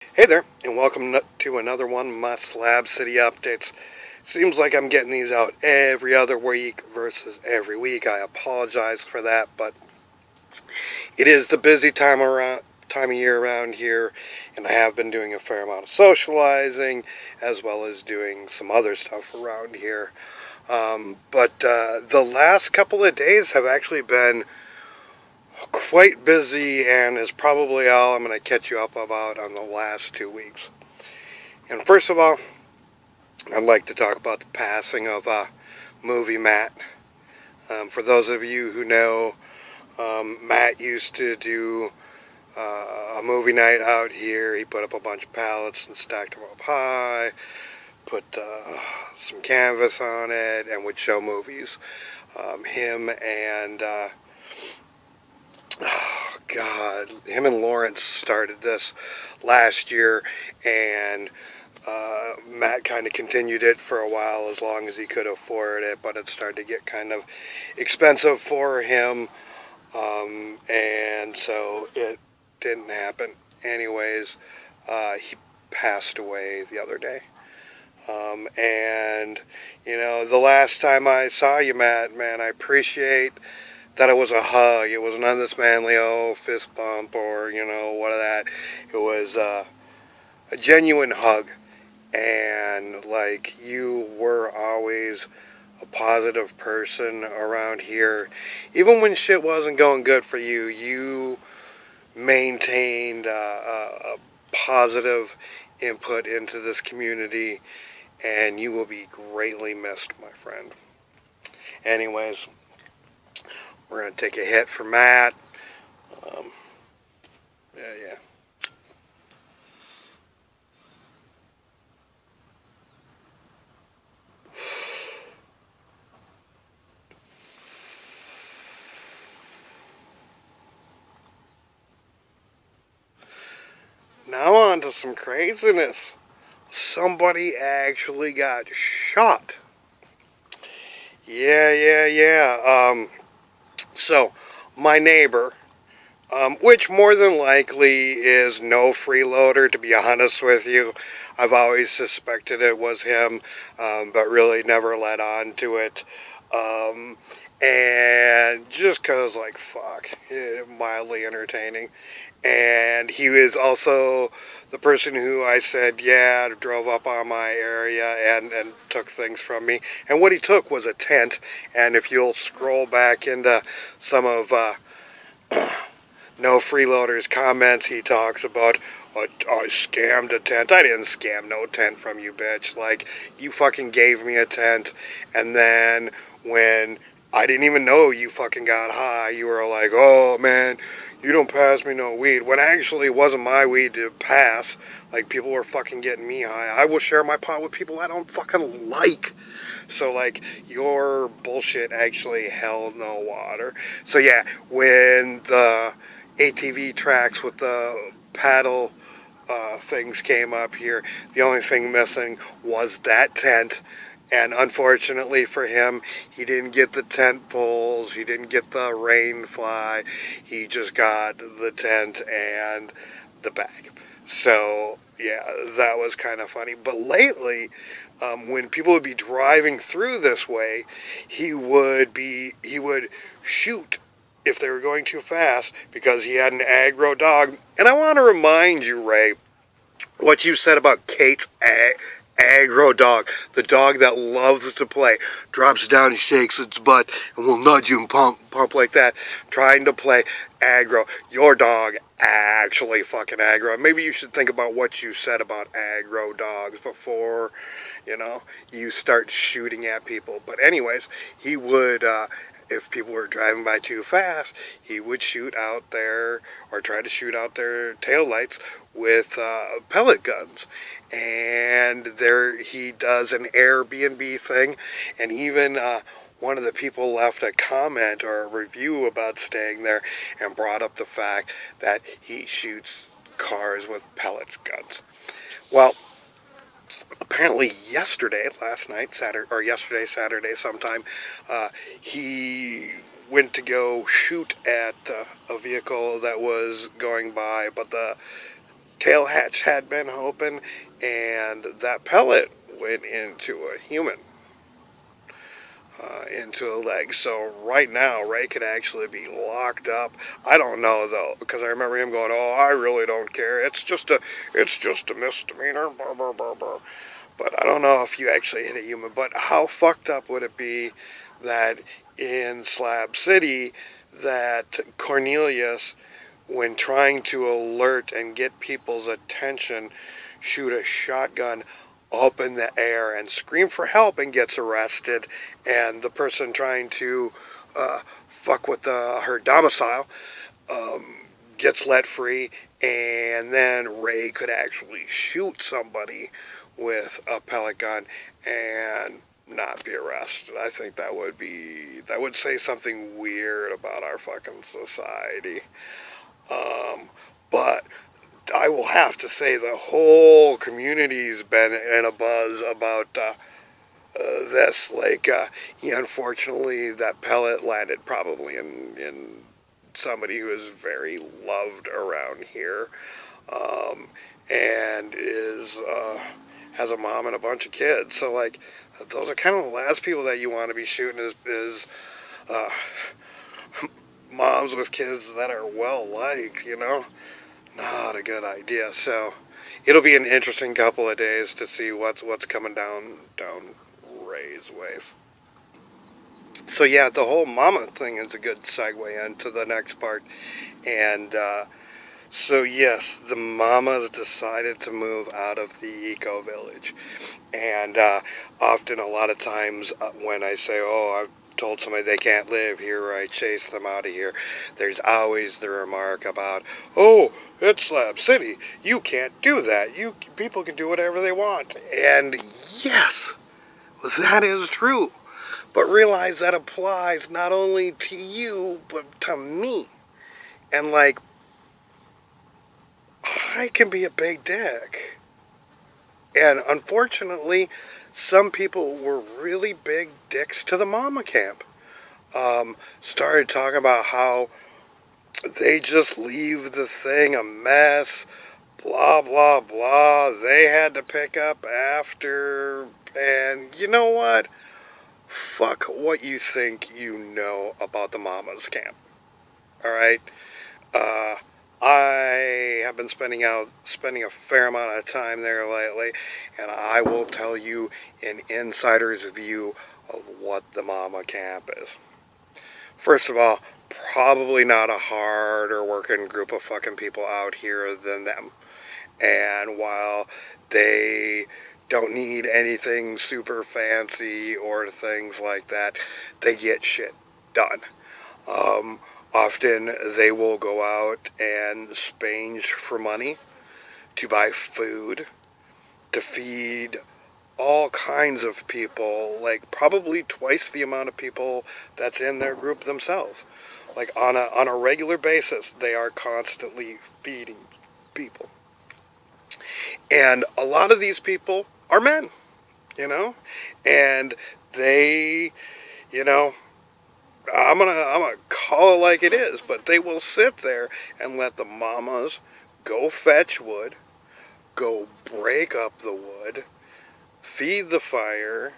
Hey there, and welcome to another one of my Slab City updates. Seems like I'm getting these out every other week versus every week. I apologize for that, but it is the busy time of year around here, and I have been doing a fair amount of socializing as well as doing some other stuff around here. But the last couple of days have actually been quite busy, and is probably all I'm going to catch you up about on the last 2 weeks. And first of all, I'd like to talk about the passing of movie Matt. For those of you who know, Matt used to do a movie night out here. He put up a bunch of pallets and stacked them up high, put some canvas on it, and would show movies. Him and Lawrence started this last year, and Matt kind of continued it for a while as long as he could afford it, but it started to get kind of expensive for him, and so it didn't happen. Anyways, he passed away the other day. And, the last time I saw you, Matt, man, I appreciate that it was a hug. It was none of this manly, fist bump or, what of that. It was a genuine hug. And, you were always a positive person around here. Even when shit wasn't going good for you, you maintained a positive input into this community, and you will be greatly missed, my friend. Anyways, we're going to take a hit for Matt. Yeah. Now on to some craziness. Somebody actually got shot. Yeah. So, my neighbor, which more than likely is no freeloader, to be honest with you. I've always suspected it was him, but really never let on to it. And just because, fuck, mildly entertaining. And he was also the person who I said, drove up on my area and took things from me. And what he took was a tent. And if you'll scroll back into some of No Freeloader's comments, he talks about, I scammed a tent. I didn't scam no tent from you, bitch. You fucking gave me a tent, and then when I didn't even know you fucking got high, you were like, oh, man, you don't pass me no weed. When actually it wasn't my weed to pass. People were fucking getting me high. I will share my pot with people I don't fucking like. So, your bullshit actually held no water. So, yeah, when the ATV tracks with the paddle things came up here, the only thing missing was that tent. And unfortunately for him, he didn't get the tent poles, he didn't get the rain fly, he just got the tent and the bag. So, yeah, that was kind of funny. But lately, when people would be driving through this way, he would shoot if they were going too fast because he had an aggro dog. And I want to remind you, Ray, what you said about Kate's aggro dog, the dog that loves to play, drops down and shakes its butt and will nudge you and pump like that, trying to play aggro. Your dog actually fucking aggro. Maybe you should think about what you said about aggro dogs before, you start shooting at people. But anyways, he would, if people were driving by too fast, he would shoot out their, or try to shoot out their taillights with pellet guns. And there he does an Airbnb thing, and even one of the people left a comment or a review about staying there and brought up the fact that he shoots cars with pellet guns. Well, apparently yesterday Saturday sometime, he went to go shoot at a vehicle that was going by, but the tail hatch had been open, and that pellet went into a human, into a leg. So right now, Ray could actually be locked up. I don't know though, because I remember him going, "Oh, I really don't care. It's just a misdemeanor." Blah, blah, blah, blah. But I don't know if you actually hit a human. But how fucked up would it be that in Slab City, that Cornelius, when trying to alert and get people's attention, shoot a shotgun up in the air and scream for help and gets arrested, and the person trying to fuck with her domicile gets let free, and then Ray could actually shoot somebody with a pellet gun and not be arrested. I think that would say something weird about our fucking society. But I will have to say the whole community's been in a buzz about this. Like, unfortunately, that pellet landed probably in somebody who is very loved around here, and has a mom and a bunch of kids. So, like, those are kind of the last people that you want to be shooting is moms with kids that are well liked, you know? Not a good idea. So it'll be an interesting couple of days to see what's coming down Ray's ways. So yeah, the whole mama thing is a good segue into the next part. And so yes, the mamas decided to move out of the Ecovillage. And often, a lot of times when I say, "Oh, I've told somebody they can't live here," I chase them out of here, there's always the remark about, "Oh, it's Slab City. You can't do that. People can do whatever they want." And yes, that is true. But realize that applies not only to you, but to me. And like, I can be a big dick. And unfortunately, some people were really big dicks to the mama camp. Started talking about how they just leave the thing a mess, blah, blah, blah. They had to pick up after. And you know what? Fuck what you think you know about the mama's camp. Alright? I have been spending a fair amount of time there lately, and I will tell you an insider's view of what the mama camp is. First of all, probably not a harder working group of fucking people out here than them. And while they don't need anything super fancy or things like that, they get shit done. Often they will go out and spange for money to buy food, to feed all kinds of people, like probably twice the amount of people that's in their group themselves. Like on a regular basis, they are constantly feeding people. And a lot of these people are men, you know? And they, you know, I'm gonna call it like it is, but they will sit there and let the mamas go fetch wood, go break up the wood, feed the fire,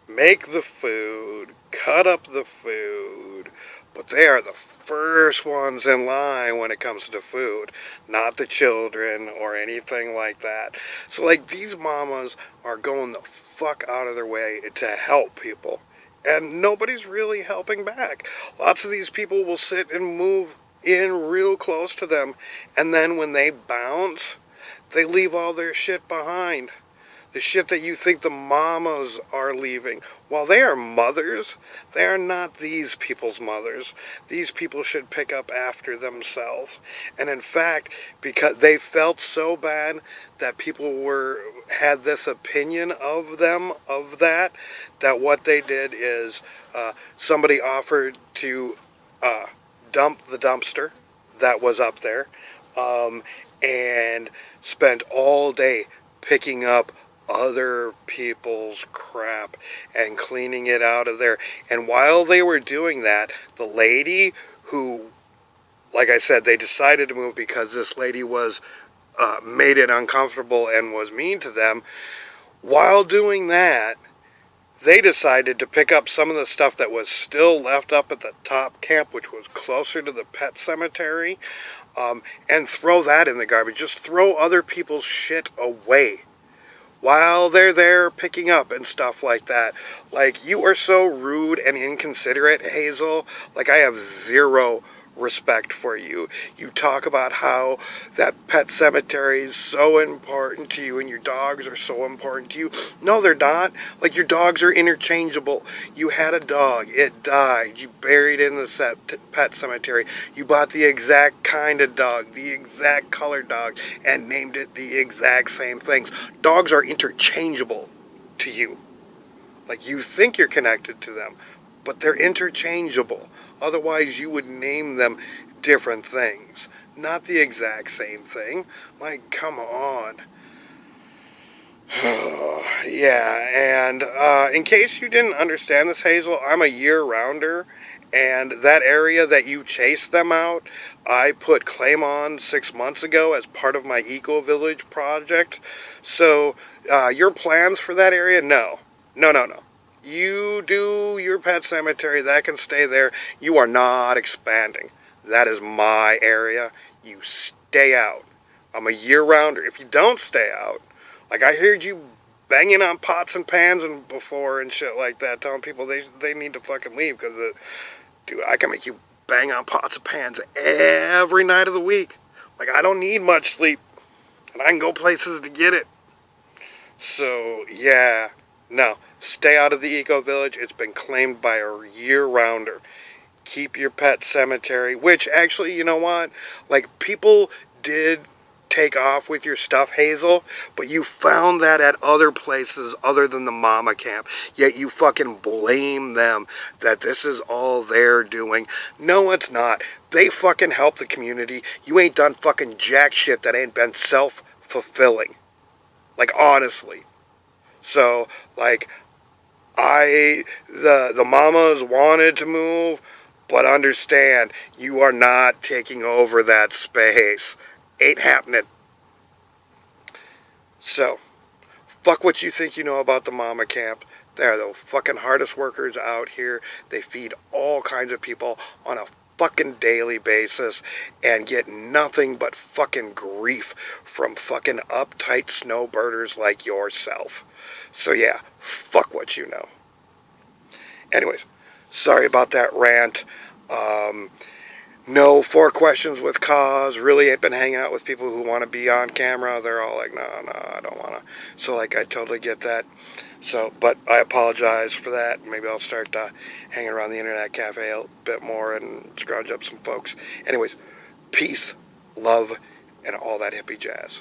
make the food, cut up the food, but they are the first ones in line when it comes to food, not the children or anything like that. So like, these mamas are going the fuck out of their way to help people. And nobody's really helping back. Lots of these people will sit and move in real close to them, and then when they bounce, they leave all their shit behind. The shit that you think the mamas are leaving. While they are mothers, they are not these people's mothers. These people should pick up after themselves. And in fact, because they felt so bad that people had this opinion of them, of that what they did is somebody offered to dump the dumpster that was up there, and spent all day picking up other people's crap and cleaning it out of there. And while they were doing that, the lady who, like I said, they decided to move because this lady was made it uncomfortable and was mean to them. While doing that, they decided to pick up some of the stuff that was still left up at the top camp, which was closer to the pet cemetery, and throw that in the garbage. Just throw other people's shit away while they're there picking up and stuff like that. Like, you are so rude and inconsiderate, Hazel. Like, I have zero respect for you. You talk about how that pet cemetery is so important to you and your dogs are so important to you. No, they're not. Like, your dogs are interchangeable. You had a dog, it died, you buried it in the pet cemetery. You bought the exact kind of dog, the exact color dog, and named it the exact same things. Dogs are interchangeable to you. Like, you think you're connected to them, but they're interchangeable. Otherwise, you would name them different things, not the exact same thing. Like, come on. Yeah, and in case you didn't understand this, Hazel, I'm a year-rounder, and that area that you chased them out, I put claim on 6 months ago as part of my Ecovillage project. So, your plans for that area? No. No. You do your pet cemetery, that can stay there. You are not expanding. That is my area. You stay out. I'm a year-rounder. If you don't stay out, like, I heard you banging on pots and pans and before and shit like that, telling people they need to fucking leave because, dude, I can make you bang on pots and pans every night of the week. Like, I don't need much sleep, and I can go places to get it. So, yeah, no. Stay out of the Ecovillage. It's been claimed by a year-rounder. Keep your pet cemetery, which actually, you know what? Like, people did take off with your stuff, Hazel, but you found that at other places other than the mama camp. Yet you fucking blame them that this is all they're doing. No, it's not. They fucking help the community. You ain't done fucking jack shit that ain't been self-fulfilling. Like, honestly. So, like, the mamas wanted to move, but understand, you are not taking over that space. Ain't happening. So, fuck what you think you know about the mama camp. They're the fucking hardest workers out here. They feed all kinds of people on a fucking daily basis and get nothing but fucking grief from fucking uptight snowbirders like yourself. So yeah, fuck what you know. Anyways, sorry about that rant. No 4 questions with cause. Really ain't been hanging out with people who want to be on camera. They're all like, no, I don't want to. So, like, I totally get that. So, but I apologize for that. Maybe I'll start hanging around the internet cafe a bit more and scrounge up some folks. Anyways, peace, love, and all that hippie jazz.